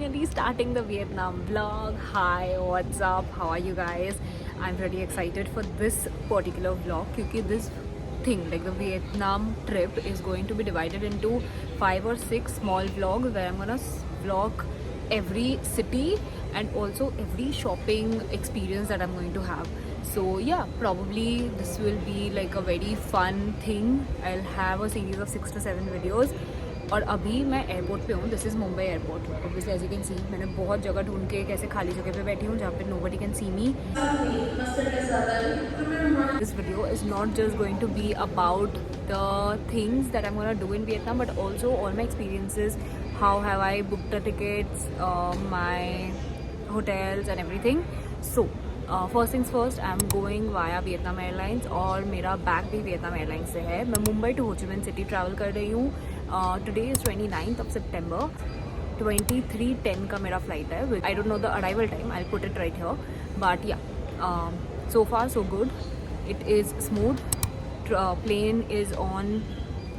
finally starting the Vietnam vlog. Hi, what's up? How are you guys? I'm really excited for this particular vlog because this thing, like the Vietnam trip, is going to be divided into 5 or 6 small vlogs where I'm gonna vlog every city and also every shopping experience that I'm going to have. So yeah, probably this will be like a very fun thing. I'll have a series of 6 to 7 videos. और अभी मैं airport पे हूँ. This is Mumbai airport. Obviously as you can see मैंने बहुत जगह ढूंढ के एक ऐसे खाली जगह पे बैठी हूँ जहाँ पे nobody can see me. This video is not just going to be about the things that I'm gonna do in Vietnam, but also all my experiences. How have I booked the tickets, my hotels and everything. So first things first, I am going via Vietnam airlines और मेरा bag भी Vietnam airlines से है. मैं Mumbai to हो ची Minh City travel कर रही हूँ. Today is 29th of September. 23:10 का मेरा फ्लाइट है. I don't know the arrival time. I put it right here. But ya, so far so good. It is smooth. Plane is on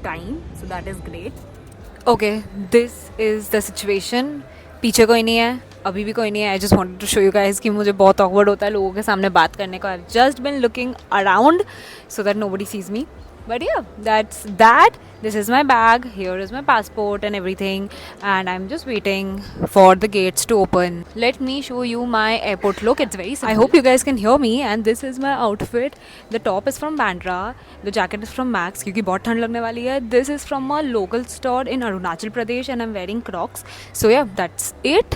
time, so that is great. Okay, this is the situation. पीछे कोई नहीं है, अभी भी कोई नहीं है. I just wanted to show you guys कि मुझे बहुत ऑकवर्ड होता है लोगों के सामने बात करने का. I just been looking around so that nobody sees me. But yeah, that's that. This is my bag. Here is my passport and everything. And I'm just waiting for the gates to open. Let me show you my airport look. It's very simple. I hope you guys can hear me. And this is my outfit. The top is from Bandra. The jacket is from Max क्योंकि बहुत ठंड लगने वाली है. This is from a local store in Arunachal Pradesh and I'm wearing Crocs. So yeah, that's it.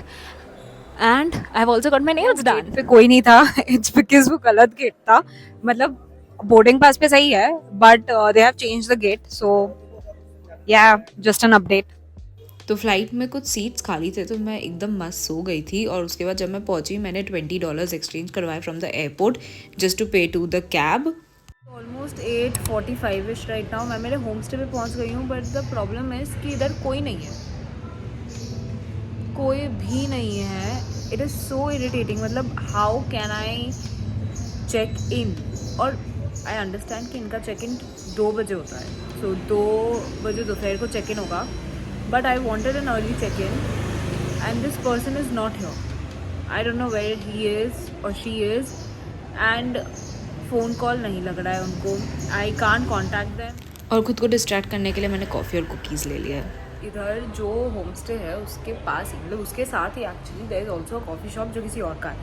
And I've also got my nails done. पे कोई नहीं था. It's because वो गलत गेट था. मतलब बोर्डिंग पास पे सही है but they have change the gate. So ya, just an update. तो फ्लाइट में कुछ सीट्स खाली थे तो मैं एकदम मस्त सो गई थी. और उसके बाद जब मैं पहुंची मैंने $20 एक्सचेंज करवाए from the airport just to pay to the cab. Almost 8:45 ish right now. मैं मेरे होम स्टे पे पहुंच गई हूँ. बट द प्रॉब्लम इज़ कि इधर कोई नहीं है, कोई भी नहीं है. It is so irritating. मतलब how can I check in. और आई अंडरस्टैंड कि इनका चेक इन 2 बजे होता है. सो 2 बजे दोपहर को चेक इन होगा. But I wanted an early check in and this person is not here. I don't know where he is और she is. And phone call नहीं लग रहा है उनको. I can't contact them. और खुद को डिस्ट्रैक्ट करने के लिए मैंने कॉफ़ी और कुकीज़ ले लिया है. इधर जो होम स्टे है उसके पास ही, मतलब उसके साथ ही actually there is also a coffee shop जो किसी और का है.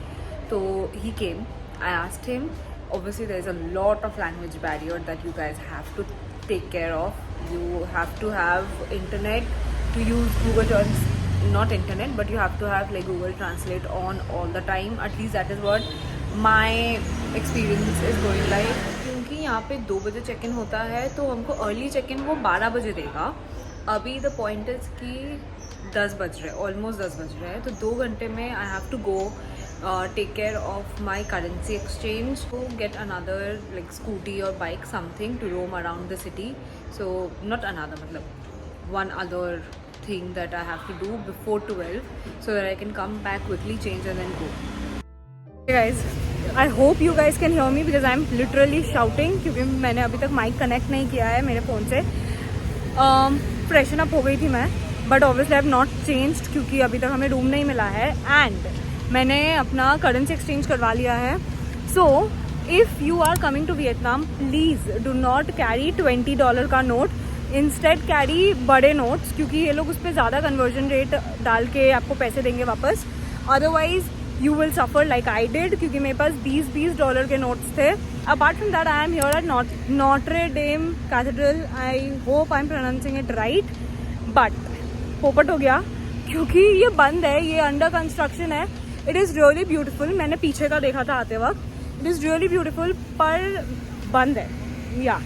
तो he came. I asked him. Obviously there is a lot of language barrier that you guys have to take care of. You have to have internet to use Google Trans, not internet, but you have to have like Google Translate on all the time. At least that is what my experience is going like. क्योंकि यहाँ पे 2 बजे check in होता है तो हमको early check इन वो 12 बजे देगा. अभी द पॉइंट इज़ कि 10 बज रहे, ऑलमोस्ट 10 बज रहे हैं. तो 2 घंटे में I have to go take care of my currency exchange to get another like scooty or bike, something to roam around the city. So not another, matlab one other thing that I have to do before 12 so that I can come back quickly, change and then go. Hey guys, I hope you guys can hear me because I'm literally shouting क्योंकि मैंने अभी तक mic connect नहीं किया है मेरे phone से. Freshen up हो गई थी मैं but obviously I have not changed क्योंकि अभी तक हमें रूम नहीं मिला है. एंड मैंने अपना करेंसी एक्सचेंज करवा लिया है. So if you are coming to Vietnam please do not carry $20 का नोट. इंस्टेड कैरी बड़े नोट्स क्योंकि ये लोग उस पर ज़्यादा कन्वर्जन रेट डाल के आपको पैसे देंगे वापस. Otherwise you will suffer like I did क्योंकि मेरे पास $20 के नोट्स थे. Apart from that I am here at Notre Dame cathedral. I hope I am pronouncing it right. But पोपट हो गया क्योंकि ये बंद है, ये अंडर कंस्ट्रक्शन है. It is really beautiful. मैंने पीछे का देखा था आते वक्त. इट इज़ रियली ब्यूटिफुल पर बंद है. Ya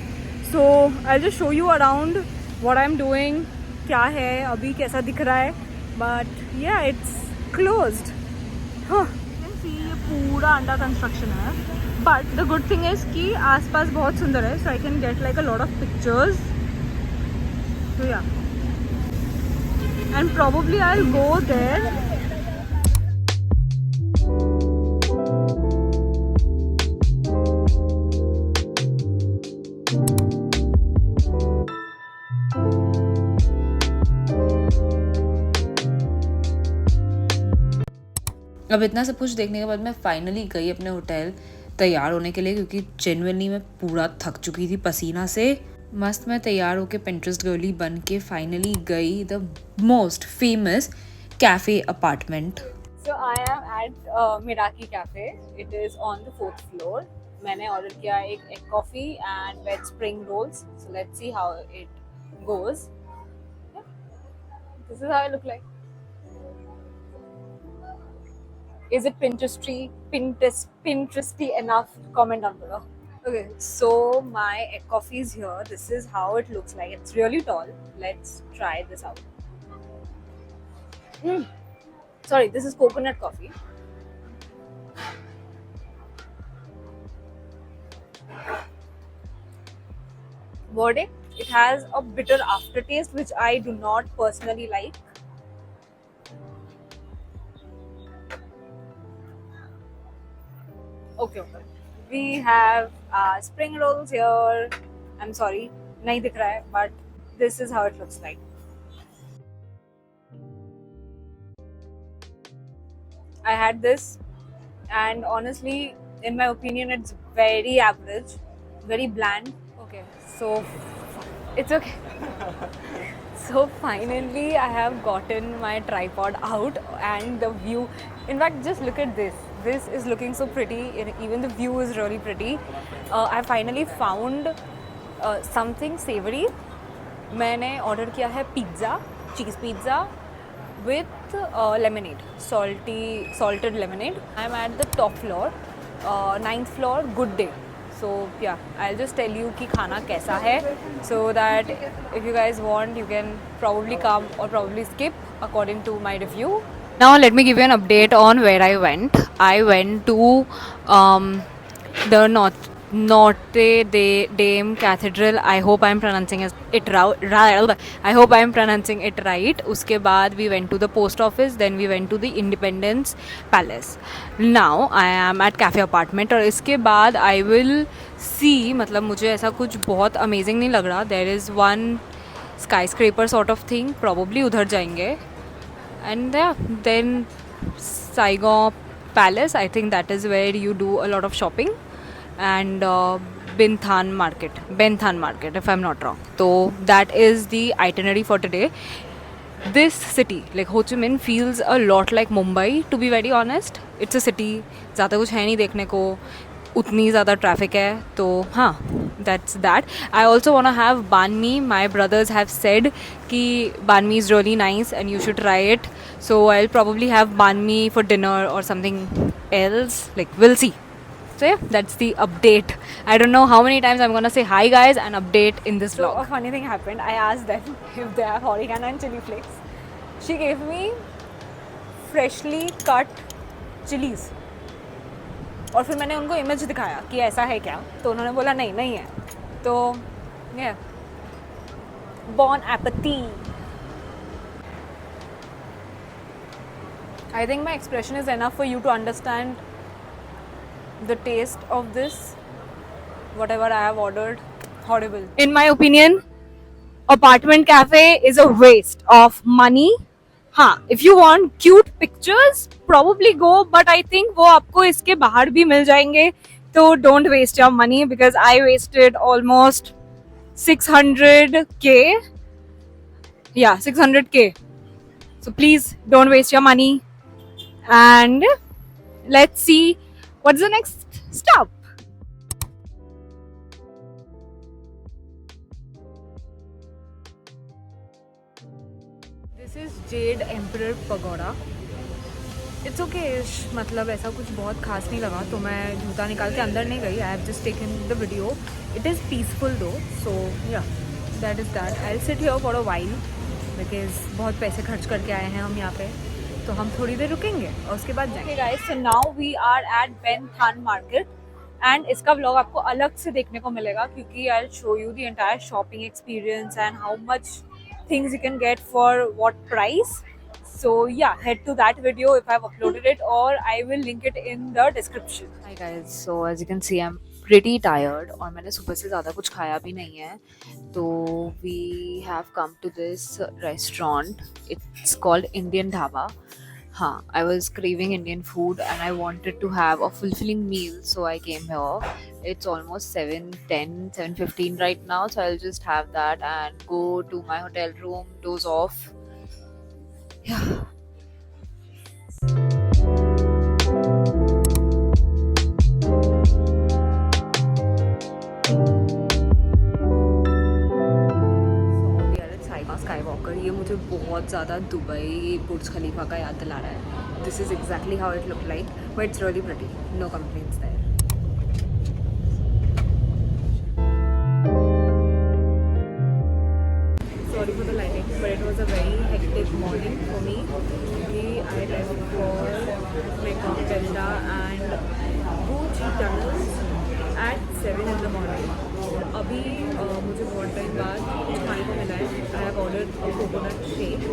so I just show you around what I am doing. क्या है अभी, कैसा दिख रहा है. बट या इट्स क्लोज्ड. हाँ, ये पूरा अंडर कंस्ट्रक्शन है. But the good thing is कि आसपास बहुत सुंदर है. So I can get like a lot of pictures. तो ya, and probably I will go there. अब इतना सब कुछ देखने के बाद मैं फाइनली गई अपने होटल तैयार होने के लिए, क्योंकि जेन्युइनली मैं पूरा थक चुकी थी पसीना से। मस्त मैं तैयार होके पिंटरेस्ट गर्ली बन के फाइनली गई the most famous cafe apartment. So I am at Miraki Cafe. It is on the 4th floor. मैंने ऑर्डर किया एक egg coffee and veg spring rolls. So let's see how it goes. Yeah. This is how I look like. Is it Pinteresty enough? Comment down below. Okay, so my egg coffee is here. This is how it looks like. It's really tall. Let's try this out. Sorry, this is coconut coffee. Verdict: it has a bitter aftertaste which I do not personally like. Okay. We have spring rolls here. I'm sorry, nahi dikh raha hai, but this is how it looks like. I had this, and honestly, in my opinion, it's very average, very bland. Okay, so it's okay. So finally, I have gotten my tripod out, and the view. In fact, just look at this. This is looking so pretty. Even the view is really pretty. I finally found something savory. मैंने order किया है pizza, cheese pizza with lemonade, salted lemonade. I'm at the top floor, 9th floor, good day. So yeah, I'll just tell you कि खाना कैसा है, so that if you guys want, you can probably come or probably skip according to my review. Now let me give you an update on where I went. I went to the Notre Dame Cathedral. I hope I'm pronouncing it right. I hope I'm pronouncing it right. उसके बाद we went to the post office. Then we went to the Independence Palace. Now I am at Cafe Apartment. और इसके बाद I will see, मतलब मुझे ऐसा कुछ बहुत amazing नहीं लग रहा. There is one skyscraper sort of thing. Probably उधर जाएंगे. And yeah, then Saigon Palace. I think that is where you do a lot of shopping. And Benthan Market, if I'm not wrong. So that is the itinerary for today. This city, like Ho Chi Minh, feels a lot like Mumbai, to be very honest. It's a city, ज़्यादा कुछ है नहीं देखने को, उतनी ज़्यादा traffic है, तो हाँ, that's that. I also want to have banh mi. My brothers have said कि banh mi is really nice and you should try it. So I'll probably have banh mi for dinner or something else. Like, we'll see. So yeah, that's the update. I don't know how many times I'm gonna say hi guys and update in this vlog. So a funny thing happened. I asked them if they have oregano and chili flakes. She gave me freshly cut chilies. और फिर मैंने उनको image दिखाया कि ऐसा है क्या, तो उन्होंने बोला नहीं है. तो yeah, bon appetit. I think my expression is enough for you to understand the taste of this, whatever I have ordered. Horrible. In my opinion, apartment cafe is a waste of money. हाँ, if you want cute pictures, probably go, but I think वो आपको इसके बाहर भी मिल जाएंगे, तो don't waste your money because I wasted almost 600k. Yeah, 600k. So please don't waste your money. And let's see what's the next stop. This is Jade Emperor Pagoda. It's okay, मतलब ऐसा कुछ बहुत खास नहीं लगा, तो मैं जूता निकाल के अंदर नहीं गई. I have just taken the video. It is peaceful though, so yeah, that is that. I'll sit here for a while because बहुत पैसे खर्च करके आए हैं हम यहाँ पे, तो हम थोड़ी देर रुकेंगे और उसके बाद जाएंगे. Okay guys, so now we are at Benthan Market and इसका vlog आपको अलग से देखने को मिलेगा क्योंकि I'll show you the entire shopping experience and how much things you can get for what price. So yeah, head to that video if I've uploaded it, or I will link it in the description. Hi guys, so as you can see I'm pretty tired और मैंने सुबह से ज़्यादा कुछ खाया भी नहीं है, तो we have come to this restaurant. It's called Indian Dhaba. हाँ, I was craving Indian food and I wanted to have a fulfilling meal, so I came here. It's almost 7:10, 7:15 right now, so I'll just have that and go to my hotel room, doze off. Yeah. So we are at Saiba Skywalker. ये मुझे बहुत ज़्यादा Dubai बुर्ज खलीफा का याद दिला रहा है. This is exactly how it looked like, but it's really pretty. No complaints there. Sorry for the lighting, but it was a very hectic morning for me. I left for Mekong Delta and Gucci tunnels at 7 in the morning. अभी मुझे बहुत time बाद कुछ खाने को मिला है. I have ordered a coconut shake.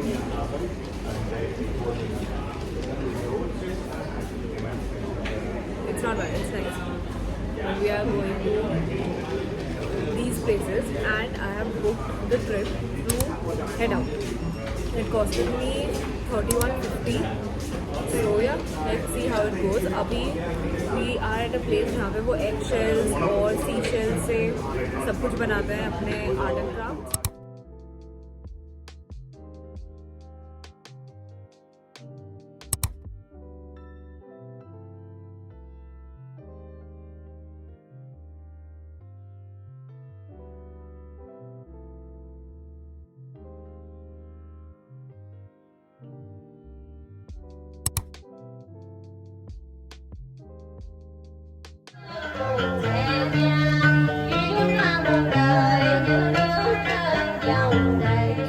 It's not bad, it's nice. And we are going to these places and I have booked the trip to head out. It costed me 31.50. So yeah, let's see how it goes. अभी we are at a place जहाँ पे वो egg shells और sea shells से सब कुछ बनाते हैं अपने art and crafts.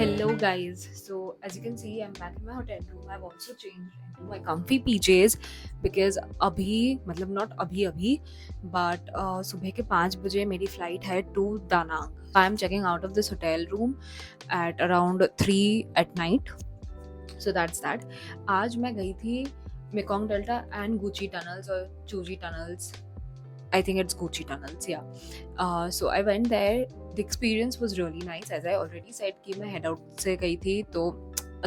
Hello guys, so as you can see I'm back in my hotel room. I've also changed into my comfy PJs because अभी मतलब not अभी but सुबह के 5 बजे मेरी flight है to Da Nang. I'm checking out of this hotel room at around 3 at night. So that's that. आज मैं गई थी Mekong Delta and Gucci tunnels or Chuji tunnels. I think it's Gucci tunnels, yeah. So I went there. The experience was really nice. As I already said कि मैं head out से गई थी तो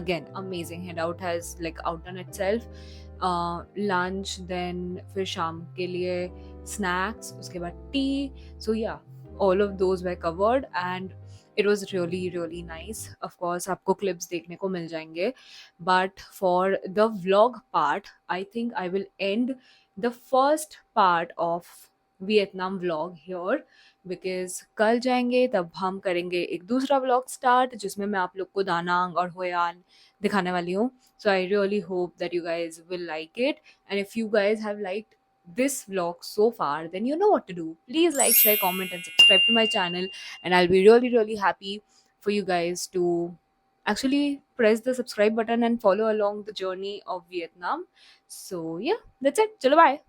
again amazing. Head out has like outdone itself. Lunch, then फिर शाम के लिए snacks, उसके बाद tea. So yeah, all of those were covered and it was really nice. Of course आपको clips देखने को मिल जाएंगे. But for the vlog part, I think I will end the first part of Vietnam vlog here because कल जाएंगे तब हम करेंगे एक दूसरा व्लॉग स्टार्ट जिसमें मैं आप लोग को दानांग और होयान दिखाने वाली हूँ. So I really hope that you guys will like it and if you guys have liked this vlog so far, then you know what to do. Please like, share, comment and subscribe to my channel and I'll be really happy for you guys to actually press the subscribe button and follow along the journey of Vietnam. So yeah, that's it. Chalo, bye.